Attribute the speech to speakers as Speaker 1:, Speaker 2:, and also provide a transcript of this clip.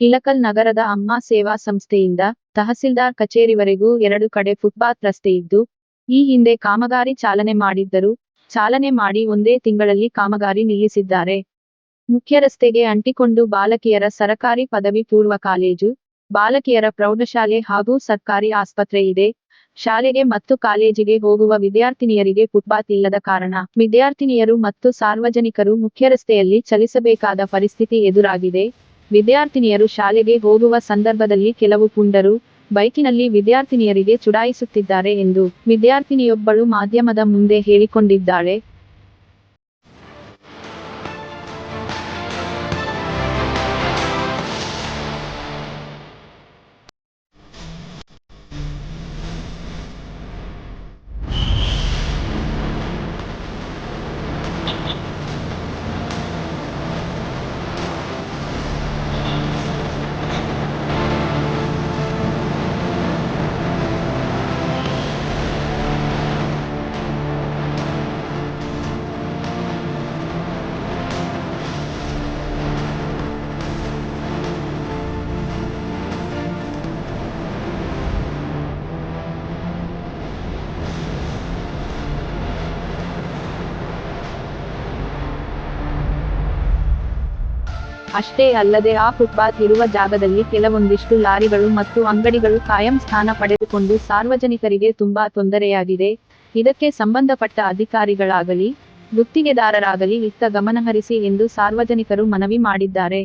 Speaker 1: ಇಳಕಲ್ ನಗರದ ಅಮ್ಮ ಸೇವಾ ಸಂಸ್ಥೆಯಿಂದ ತಹಸೀಲ್ದಾರ್ ಕಚೇರಿವರೆಗೂ 2 ಕಡೆ ಫುಟ್ಪಾತ್ ರಸ್ತೆ ಇದ್ದು, ಈ ಹಿಂದೆ ಕಾಮಗಾರಿ ಚಾಲನೆ ಮಾಡಿದ್ದರು. ಚಾಲನೆ ಮಾಡಿ ಒಂದೇ ತಿಂಗಳಲ್ಲಿ ಕಾಮಗಾರಿ ನಿಲ್ಲಿಸಿದ್ದಾರೆ. ಮುಖ್ಯ ರಸ್ತೆಗೆ ಅಂಟಿಕೊಂಡು ಬಾಲಕಿಯರ ಸರಕಾರಿ ಪದವಿ ಪೂರ್ವ ಕಾಲೇಜು, ಬಾಲಕಿಯರ ಪ್ರೌಢಶಾಲೆ ಹಾಗೂ ಸರ್ಕಾರಿ ಆಸ್ಪತ್ರೆ ಇದೆ. ಶಾಲೆಗೆ ಮತ್ತು ಕಾಲೇಜಿಗೆ ಹೋಗುವ ವಿದ್ಯಾರ್ಥಿನಿಯರಿಗೆ ಫುಟ್ಪಾತ್ ಇಲ್ಲದ ಕಾರಣ ವಿದ್ಯಾರ್ಥಿನಿಯರು ಮತ್ತು ಸಾರ್ವಜನಿಕರು ಮುಖ್ಯರಸ್ತೆಯಲ್ಲಿ ಚಲಿಸಬೇಕಾದ ಪರಿಸ್ಥಿತಿ ಎದುರಾಗಿದೆ. ವಿದ್ಯಾರ್ಥಿನಿಯರು ಶಾಲೆಗೆ ಹೋಗುವ ಸಂದರ್ಭದಲ್ಲಿ ಕೆಲವು ಪುಂಡರು ಬೈಕಿನಲ್ಲಿ ವಿದ್ಯಾರ್ಥಿನಿಯರಿಗೆ ಚುಡಾಯಿಸುತ್ತಿದ್ದಾರೆ ಎಂದು ವಿದ್ಯಾರ್ಥಿನಿಯೊಬ್ಬಳು ಮಾಧ್ಯಮದ ಮುಂದೆ ಹೇಳಿಕೊಂಡಿದ್ದಾಳೆ. ಅಷ್ಟೇ ಅಲ್ಲದೆ ಆ ಫುಟ್ಪಾತ್ ಇರುವ ಜಾಗದಲ್ಲಿ ಕೆಲವೊಂದಿಷ್ಟು ಲಾರಿಗಳು ಮತ್ತು ಅಂಗಡಿಗಳು ಕಾಯಂ ಸ್ಥಾನ ಪಡೆದುಕೊಂಡು ಸಾರ್ವಜನಿಕರಿಗೆ ತುಂಬಾ ತೊಂದರೆಯಾಗಿದೆ. ಇದಕ್ಕೆ ಸಂಬಂಧಪಟ್ಟ ಅಧಿಕಾರಿಗಳಾಗಲಿ ಗುತ್ತಿಗೆದಾರರಾಗಲಿ ಇತ್ತ ಗಮನಹರಿಸಿ ಎಂದು ಸಾರ್ವಜನಿಕರು ಮನವಿ ಮಾಡಿದ್ದಾರೆ.